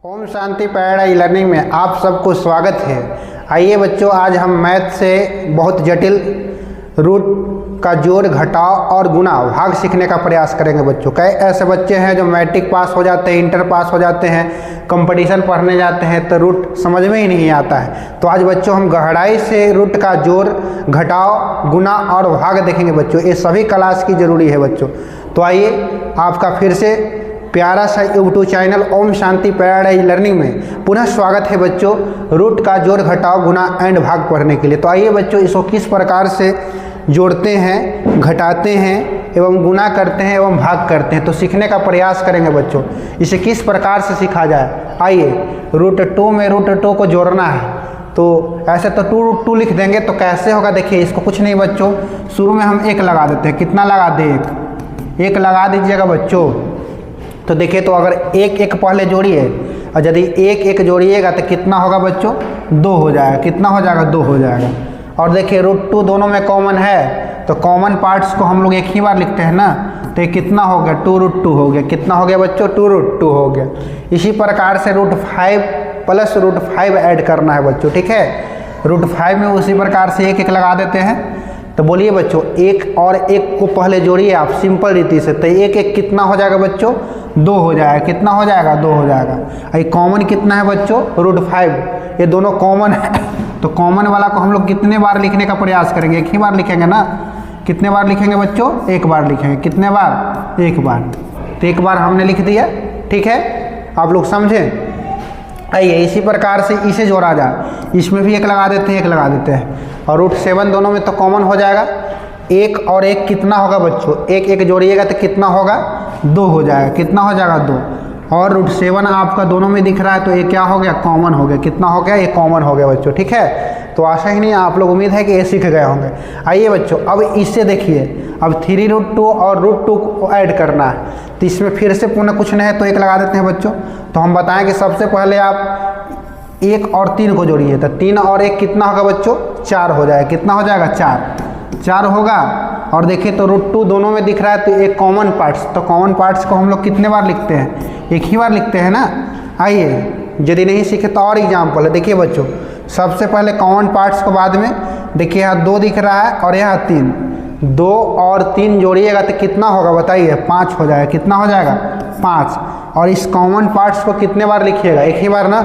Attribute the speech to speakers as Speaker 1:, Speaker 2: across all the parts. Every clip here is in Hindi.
Speaker 1: ओम शांति पैराडाइज लर्निंग में आप सबको स्वागत है। आइए बच्चों, आज हम मैथ से बहुत जटिल रूट का जोड़, घटाव और गुणा, भाग सीखने का प्रयास करेंगे बच्चों। कई ऐसे बच्चे हैं जो मैट्रिक पास हो जाते हैं, इंटर पास हो जाते हैं, कंपटीशन पढ़ने जाते हैं तो रूट समझ में ही नहीं आता है। तो आज बच्चों हम गहराई से रूट का जोड़, घटाव, गुणा और भाग देखेंगे बच्चों। ये सभी क्लास की ज़रूरी है बच्चों। तो आइए, आपका फिर से प्यारा सा YouTube channel Om Shanti paradise learning में पुनः स्वागत है बच्चों, रूट का जोड़, घटाव, गुणा एंड भाग पढ़ने के लिए। तो आइए बच्चों, इसको किस प्रकार से जोड़ते हैं, घटाते हैं एवं गुणा करते हैं एवं भाग करते हैं तो सीखने का प्रयास करेंगे बच्चों। इसे किस प्रकार से सीखा जाए। आइए, √2 में √2 को जोड़ना है तो ऐसे तो 2√2 लिख देंगे तो कैसे होगा। देखिए, इसको कुछ नहीं बच्चों, शुरू में हम 1 लगा देते हैं। कितना लगा दे? 1 लगा दीजिएगा बच्चों। तो देखिए, तो अगर 1 पहले जोड़िए और यदि 1 जोड़िएगा तो कितना होगा बच्चों? 2 हो जाएगा। कितना हो जाएगा? 2 हो जाएगा। और देखिए, √2 दोनों में कॉमन है तो कॉमन पार्ट्स को हम लोग एक ही बार लिखते हैं ना। तो ये कितना हो गया? 2√2 हो गया। कितना हो गया बच्चों? 2√2 हो गया। इसी प्रकार से √5 प्लस √5 ऐड करना है बच्चों, ठीक है। √5 में उसी प्रकार से 1 लगा देते हैं। तो बोलिए बच्चों, 1 और 1 को पहले जोड़िए आप सिंपल रीति से। तो 1 कितना हो जाएगा बच्चों? 2 हो जाएगा। कितना हो जाएगा? 2 हो जाएगा। ये कॉमन कितना है बच्चों? √5। ये दोनों कॉमन है तो कॉमन वाला को हम लोग कितने बार लिखने का प्रयास करेंगे? एक ही बार लिखेंगे ना। कितने बार लिखेंगे बच्चों? 1 बार लिखेंगे। कितने बार? 1 बार। तो 1 बार हमने लिख दिया, ठीक है। आप लोग समझें। आइए, इसी प्रकार से इसे जोड़ा जाए। इसमें भी 1 लगा देते हैं, 1 लगा देते हैं। और √7 दोनों में तो कॉमन हो जाएगा। 1 और 1 कितना होगा बच्चों? 1 जोड़िएगा तो कितना होगा? 2 हो जाएगा। कितना हो जाएगा? 2। और √7 आपका दोनों में दिख रहा है तो ये क्या हो गया? कॉमन हो गया। कितना हो गया? ये कॉमन हो गया बच्चों, ठीक है। तो आशा ही नहीं, आप लोग उम्मीद है कि ये सीख गए होंगे। आइए बच्चों, अब इससे देखिए, अब 3√2 और √2 को ऐड करना है तो इसमें फिर से पुनः कुछ नहीं है तो 1 लगा देते हैं बच्चों। तो हम बताएं कि सबसे पहले आप 1 और 3 को जोड़िए तो 3 और 1 कितना होगा बच्चों? 4 हो जाएगा। कितना हो जाएगा? 4 होगा। और देखिए, तो √2 दोनों में दिख रहा है तो एक कॉमन पार्ट्स, तो कॉमन पार्ट्स को हम लोग कितने बार लिखते हैं? 1 ही बार लिखते हैं ना। आइए, यदि नहीं सीखे तो और एग्जाम्पल है। देखिए बच्चों, सबसे पहले कॉमन पार्ट्स को बाद में देखिए, यहाँ 2 दिख रहा है और यहाँ 3। 2 और 3 जोड़िएगा तो कितना होगा बताइए? 5 हो जाएगा। कितना हो जाएगा? 5। और इस कॉमन पार्ट्स को कितने बार लिखिएगा? 1 ही बार ना।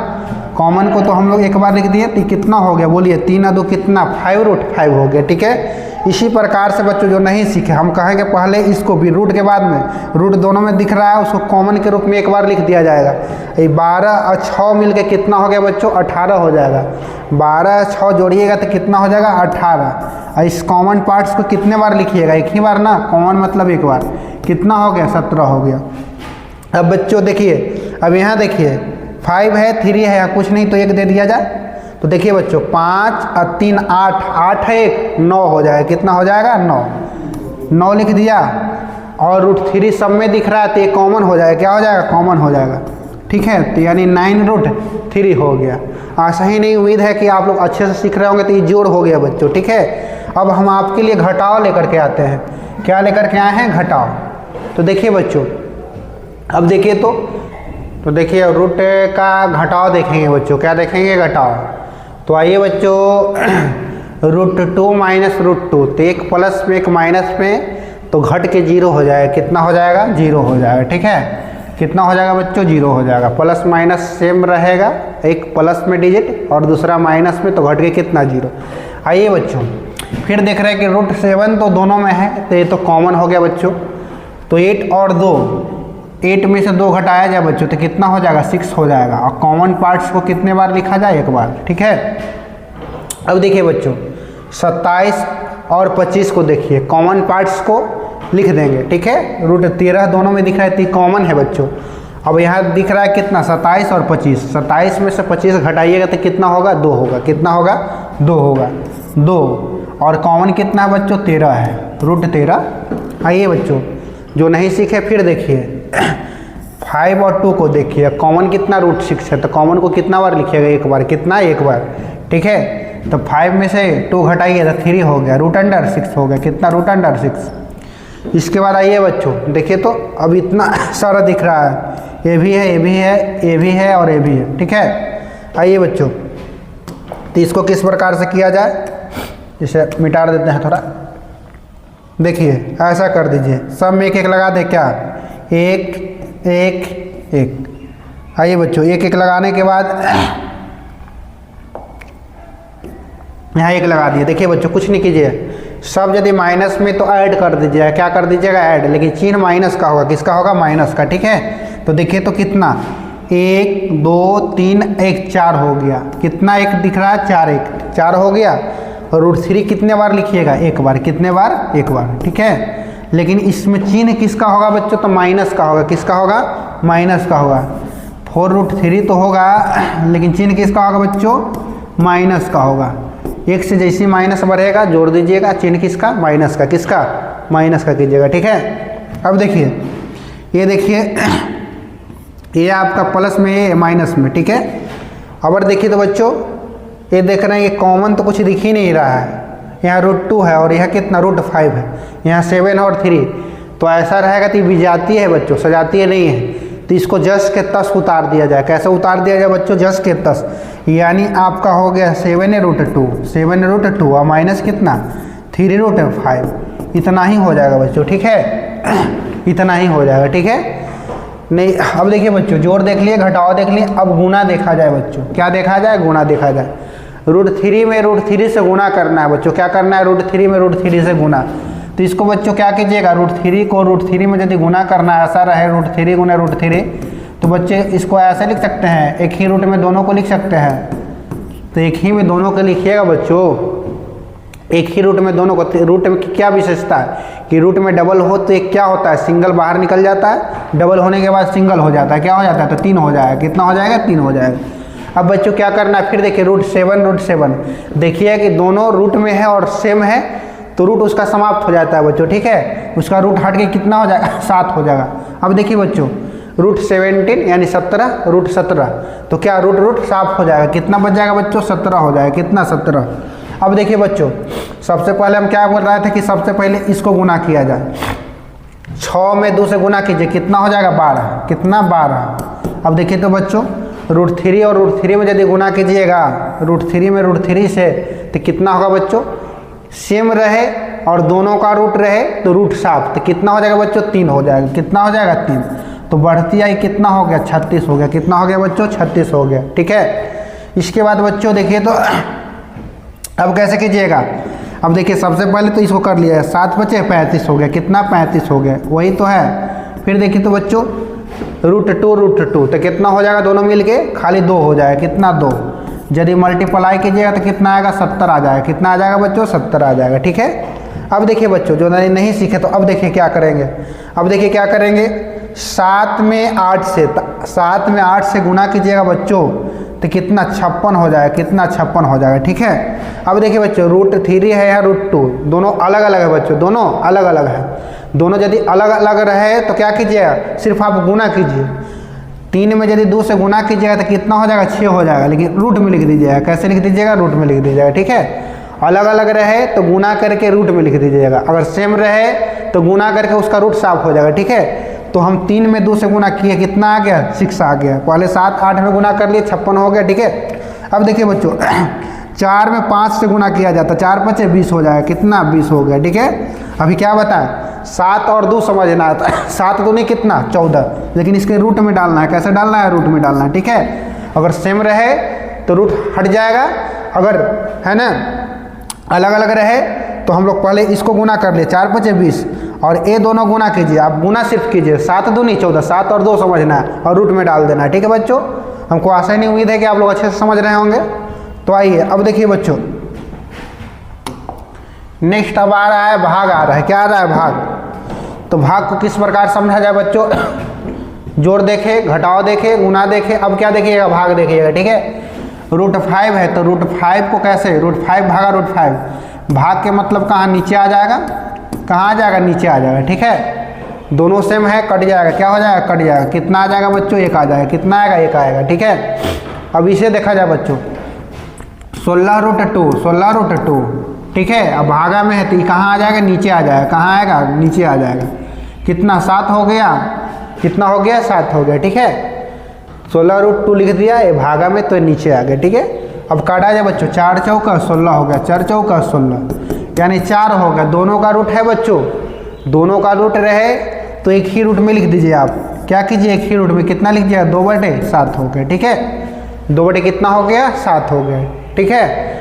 Speaker 1: कॉमन को तो हम लोग 1 बार लिख दिए तो कितना हो गया? बोलिए, 3 और 2 कितना? 5√5 हो गया, ठीक है। इसी प्रकार से बच्चों जो नहीं सीखे, हम कहेंगे पहले इसको भी रूट के बाद में, रूट दोनों में दिख रहा है उसको कॉमन के रूप में 1 बार लिख दिया जाएगा। ये 12 और 6 मिलके कितना हो गया बच्चों? 18 हो जाएगा। 12 और 6 जोड़िएगा तो कितना हो जाएगा? 18। और इस कॉमन पार्ट्स को कितने बार लिखिएगा? 1 ही बार ना। कॉमन मतलब 1 बार। कितना हो गया? 17 हो गया। अब बच्चों देखिए, अब यहाँ देखिए 5 है, 3 है, यहाँ कुछ नहीं तो 1 दे दिया जाए। तो देखिए बच्चों, 5 और 3 8, 8 है 1, 9 हो जाएगा। कितना हो जाएगा? 9 लिख दिया। और √3 सब में दिख रहा है तो ये कॉमन हो जाएगा। क्या हो जाएगा? कॉमन हो जाएगा, ठीक है। तो यानी 9√3 हो गया। आशा ही नहीं, उम्मीद है कि आप लोग अच्छे से सीख रहे होंगे। तो ये जोड़ हो गया बच्चों, ठीक है। अब हम आपके लिए घटाव लेकर के आते हैं। क्या लेकर के आए हैं? घटाव। तो देखिए बच्चों, अब देखिए तो देखिए रूट का घटाव देखेंगे बच्चों। क्या देखेंगे? घटाव। तो आइए बच्चों, √2 माइनस √2 तो 1 प्लस में 1 माइनस में तो घट के 0 हो जाएगा। कितना हो जाएगा? 0 हो जाएगा, ठीक है। कितना हो जाएगा बच्चों? 0 हो जाएगा। प्लस माइनस सेम रहेगा, एक प्लस में डिजिट और दूसरा माइनस में, तो घट के कितना? 0। आइए बच्चों, फिर देख रहे हैं कि √7 तो दोनों में है तो ये तो कॉमन हो गया बच्चों। तो 8 और 2, 8 में से 2 घटाया जाए बच्चों तो कितना हो जाएगा? 6 हो जाएगा। और कॉमन पार्ट्स को कितने बार लिखा जाए? 1 बार, ठीक है। अब देखिए बच्चों, 27 और 25 को देखिए, कॉमन पार्ट्स को लिख देंगे, ठीक है। √13 दोनों में दिख रहा है तो कॉमन है बच्चों। अब यहाँ दिख रहा है कितना? 27 और 25। 27 में से 25 घटाइएगा तो कितना होगा? 2 होगा। कितना होगा? 2 होगा। 2 और कॉमन कितना है बच्चों? 13 है। √13। आइए बच्चों, जो नहीं सीखे फिर देखिए, 5 और 2 को देखिए, कॉमन कितना? √6 है तो कॉमन को कितना बार लिखिएगा? 1 बार। कितना? 1 बार, ठीक है। तो 5 में से 2 घटाइए तो 3 हो गया। √6 हो गया। कितना? √6। इसके बाद आइए बच्चों, देखिए तो अब इतना सारा दिख रहा है, ये भी है, ये भी है, ये भी है और ये भी है। ठीक है, आइए बच्चों, तो इसको किस प्रकार से किया जाए, इसे मिटा देते हैं थोड़ा। देखिए ऐसा कर दीजिए, सब में एक एक लगा दे क्या, एक एक एक। आइए बच्चों, एक एक लगाने के बाद यहाँ एक लगा दिए। देखिए बच्चों, कुछ नहीं कीजिए, सब यदि माइनस में तो ऐड कर दीजिएगा। क्या कर दीजिएगा, ऐड, लेकिन चिन्ह माइनस का होगा। किसका होगा, माइनस का। ठीक है, तो देखिए तो कितना, 1 2 3 1 4 हो गया। कितना एक दिख रहा है, 4 1 4 हो गया। और √3 कितने बार लिखिएगा, एक बार। कितने बार, एक बार। ठीक है, लेकिन इसमें चिन्ह किसका होगा बच्चों, तो माइनस का होगा। किसका होगा, माइनस का होगा। 4√3 तो होगा, लेकिन चिन्ह किसका होगा बच्चों, माइनस का होगा। एक से जैसे माइनस बढ़ेगा जोड़ दीजिएगा, चिन्ह किसका, माइनस का। किसका, माइनस का कीजिएगा। ठीक है, अब देखिए, ये देखिए, ये आपका प्लस में, ये माइनस में। ठीक है, अब देखिए तो बच्चों, ये देख रहे हैं, ये कॉमन तो कुछ दिख ही नहीं रहा है। यहाँ √2 है और यह कितना, √5 है। यहाँ 7 और 3, तो ऐसा रहेगा तो विजातीय है बच्चों, सजातीय नहीं है। तो इसको जस के तस उतार दिया जाए। कैसे उतार दिया जाए बच्चों, जस के तस। यानी आपका हो गया 7√2 और माइनस कितना, 3√5। इतना ही हो जाएगा बच्चों। ठीक है, इतना ही हो जाएगा। ठीक है, नहीं, अब देखिए बच्चों, जोड़ देख लिए, घटाव देख लिए, अब गुना देखा जाए बच्चों। क्या देखा जाए, गुना देखा जाए। √3 में √3 से गुना करना है बच्चों। क्या करना है, √3 में √3 से गुना। तो इसको बच्चों क्या कीजिएगा, √3 को √3 में यदि गुना करना है, ऐसा रहे √3 गुना √3, तो बच्चे इसको ऐसे लिख सकते हैं, एक ही रूट में दोनों को लिख सकते हैं। तो एक ही में दोनों को लिखिएगा बच्चों, एक ही रूट में दोनों को। रूट में क्या विशेषता है कि रूट में डबल हो तो एक क्या होता है, सिंगल बाहर निकल जाता है, डबल होने के बाद सिंगल हो जाता है। क्या हो जाता है, तो 3 हो जाएगा। कितना हो जाएगा, 3 हो जाएगा। अब बच्चों क्या करना है, फिर देखिए √7 देखिए कि दोनों रूट में है और सेम है, तो रूट उसका समाप्त हो जाता है बच्चों। ठीक है, उसका रूट हट के कितना हो जाएगा, 7 हो जाएगा। अब देखिए बच्चों, √17 यानी 17, √17, तो क्या रूट साफ हो जाएगा। कितना बच जाएगा बच्चों, 17 हो जाएगा। कितना, 17। अब देखिए बच्चों, सबसे पहले हम क्या बोल रहे थे कि सबसे पहले इसको गुना किया जाए। 6 में 2 से गुना कीजिए, कितना हो जाएगा, 12। कितना, 12। अब देखिए तो बच्चों, √3 और √3 में यदि गुना कीजिएगा, √3 में √3 से, तो कितना होगा बच्चों, सेम रहे और दोनों का रूट रहे तो रूट साफ, तो कितना हो जाएगा बच्चों, 3 हो जाएगा। कितना हो जाएगा, 3। तो बढ़ती आई कितना हो गया, 36 हो गया। कितना हो गया बच्चों, 36 हो गया। ठीक है, इसके बाद बच्चों देखिए तो अब कैसे कीजिएगा। अब देखिए सबसे पहले तो इसको कर लिया है, 7 बचे 35 हो गया। कितना, 35 हो गया, वही तो है। फिर देखिए तो बच्चों, √2 तो कितना हो जाएगा, दोनों मिल के खाली 2 हो जाएगा। कितना, 2। यदि मल्टीप्लाई कीजिएगा तो कितना आएगा, 70 आ जाएगा। कितना आ जाएगा बच्चों, 70 आ जाएगा। ठीक है, अब देखिए बच्चों, जो नहीं सीखे तो अब देखिए क्या करेंगे। अब देखिए क्या करेंगे, 7 में 8 से गुना कीजिएगा बच्चों, तो कितना, 56 हो जाएगा। कितना, 56 हो जाएगा। ठीक है, अब देखिए बच्चों, √3 है या √2, दोनों अलग अलग है बच्चों, दोनों अलग अलग है। दोनों यदि अलग अलग रहे तो क्या कीजिएगा, सिर्फ आप गुना कीजिए। 3 में यदि 2 से गुना कीजिएगा तो कितना हो जाएगा, 6 हो जाएगा। लेकिन रूट में लिख दीजिएगा। कैसे लिख दीजिएगा, रूट में लिख दीजिएगा। ठीक है, अलग अलग रहे तो गुना करके रूट में लिख दीजिएगा। अगर सेम रहे तो गुना करके उसका रूट साफ हो जाएगा। ठीक है, तो हम 3 में 2 से गुना किए, कितना आ गया, 6 आ गया। पहले 7 8 में गुना कर लिए, 56 हो गया। ठीक है, अब देखिए बच्चों, 4 में 5 से गुना किया जाता, 4 × 5 = 20 हो जाएगा। कितना, 20 हो गया। ठीक है, अभी क्या बताएं, 7 और 2 समझना आता है। 7 दूनी कितना, 14, लेकिन इसके रूट में डालना है। कैसे डालना है, रूट में डालना है। ठीक है, अगर सेम रहे तो रूट हट जाएगा, अगर है ना अलग अलग रहे तो हम लोग पहले इसको गुना कर लिए, 4 × 5 = 20, और ये दोनों गुना कीजिए। आप गुना सिर्फ कीजिए, 7 दूनी 14, 7 और 2 समझना है और रूट में डाल देना है। ठीक है बच्चों, हमको आशा नहीं, उम्मीद है कि आप लोग अच्छे से समझ रहे होंगे। तो आइए अब देखिए बच्चों, नेक्स्ट अब आ रहा है भाग, आ रहा है। क्या आ रहा है, भाग। तो भाग को किस प्रकार समझा जाए बच्चों, जोड़ देखे, घटाव देखे, गुना देखे, अब क्या देखिएगा, भाग देखिएगा। ठीक है, √5 है तो √5 को कैसे, √5 भागा √5, भाग के मतलब कहाँ, नीचे आ जाएगा। कहाँ आ जाएगा, नीचे आ जाएगा। ठीक है, दोनों सेम है, कट जाएगा। क्या हो जाएगा, कट जाएगा। कितना आ जाएगा बच्चों, 1 आ जाएगा। कितना आएगा, 1 आएगा। ठीक है, अब इसे देखा जाए बच्चों, 16√2। ठीक है, अब भागा में है तो ये कहाँ आ जाएगा, नीचे आ जाएगा। कहाँ आएगा, नीचे आ जाएगा। कितना, 7 हो गया। कितना हो गया 7 हो गया। ठीक है 16√2 लिख दिया, ये भागा में तो नीचे आ गया। ठीक है अब काटा जाए बच्चों, 4 चौका 16 हो गया, 4 चौका 16 यानी 4 हो गया। दोनों का रूट है बच्चों, दोनों का रूट रहे तो एक ही रूट में लिख दीजिए। आप क्या कीजिए, एक ही रूट में कितना लिख दिया 2/7 हो गया। ठीक है 2 कितना हो गया 7 हो गया। ठीक है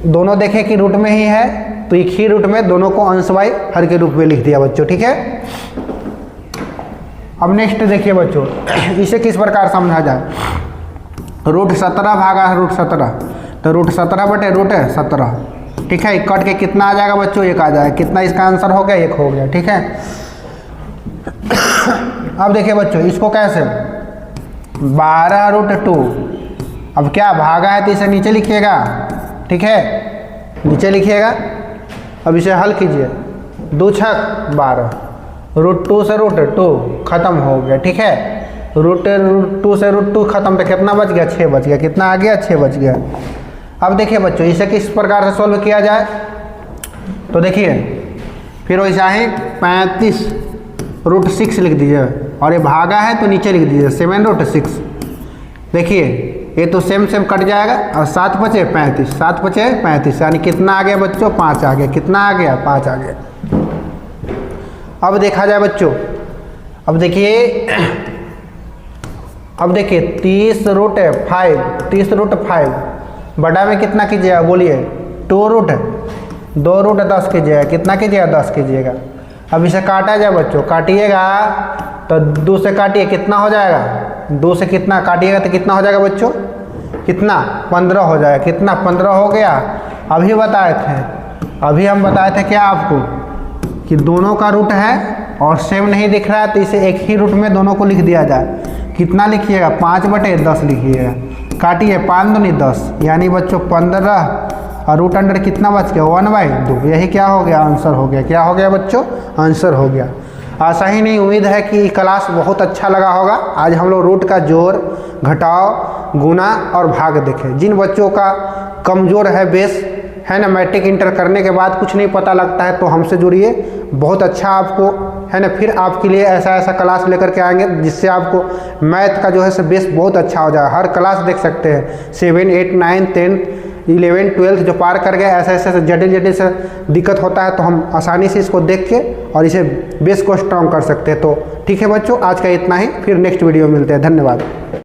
Speaker 1: दोनों देखें कि रूट में ही है तो एक ही रूट में दोनों को अंश बाई हर के रूप में लिख दिया बच्चों। ठीक है अब नेक्स्ट देखिए बच्चों, इसे किस प्रकार समझा जाए। √17 भागा √17 तो √17/√17। ठीक है कट के कितना आ जाएगा बच्चों 1 आ जाएगा। कितना इसका आंसर हो गया 1 हो गया। ठीक है अब देखिए बच्चों इसको कैसे 12√2। अब क्या भागा है तो इसे नीचे लिखिएगा। ठीक है नीचे लिखिएगा। अब इसे हल कीजिए, 2 छक 12, √2 से √2 खत्म हो गया। ठीक है √2 से √2 खत्म तो कितना बच गया 6 बच गया। कितना आ गया 6 बच गया। अब देखिए बच्चों इसे किस प्रकार से सॉल्व किया जाए, तो देखिए फिर वैसा ही 35√6 लिख दीजिए और ये भागा है तो नीचे लिख दीजिए 7√6। देखिए ये तो सेम कट जाएगा और 7 बचे 35, 7 बचे 35 यानी कितना आ गया बच्चों 5 आ गया। कितना आ गया 5 आ गया। अब देखा जाए बच्चों, अब देखिए 30√5 बड़ा में कितना कीजिएगा बोलिए 2√10 कीजिएगा। कितना कीजिएगा 10 कीजिएगा। अब इसे काटा जाए बच्चों, काटिएगा तो 2 से काटिए कितना हो जाएगा, 2 से कितना काटिएगा तो कितना हो जाएगा बच्चों, कितना 15 हो जाएगा। कितना 15 हो गया। अभी बताए थे, अभी हम बताए थे क्या आपको कि दोनों का रूट है और सेम नहीं दिख रहा है तो इसे एक ही रूट में दोनों को लिख दिया जाए। कितना लिखिएगा 5/10 लिखिएगा। काटिए 5 दूनी 10 यानी बच्चों 15 और रूट अंडर कितना बच गया 1/2। यही क्या हो गया आंसर हो गया। क्या हो गया बच्चों आंसर हो गया। आशा ही नहीं उम्मीद है कि क्लास बहुत अच्छा लगा होगा। आज हम लोग रूट का जोड़ घटाव गुना और भाग देखें। जिन बच्चों का कमज़ोर है बेस है ना, मैट्रिक इंटर करने के बाद कुछ नहीं पता लगता है तो हमसे जुड़िए, बहुत अच्छा आपको है ना। फिर आपके लिए ऐसा क्लास लेकर के आएंगे जिससे आपको मैथ का जो है बेस बहुत अच्छा हो जाए। हर क्लास देख सकते हैं 7, 8, 9, 10, 11, 12 जो पार कर गए ऐसे जटिल से दिक्कत होता है तो हम आसानी से इसको देख के और इसे बेस को स्ट्रॉन्ग कर सकते हैं। तो ठीक है बच्चों आज का इतना ही, फिर नेक्स्ट वीडियो मिलते हैं। धन्यवाद।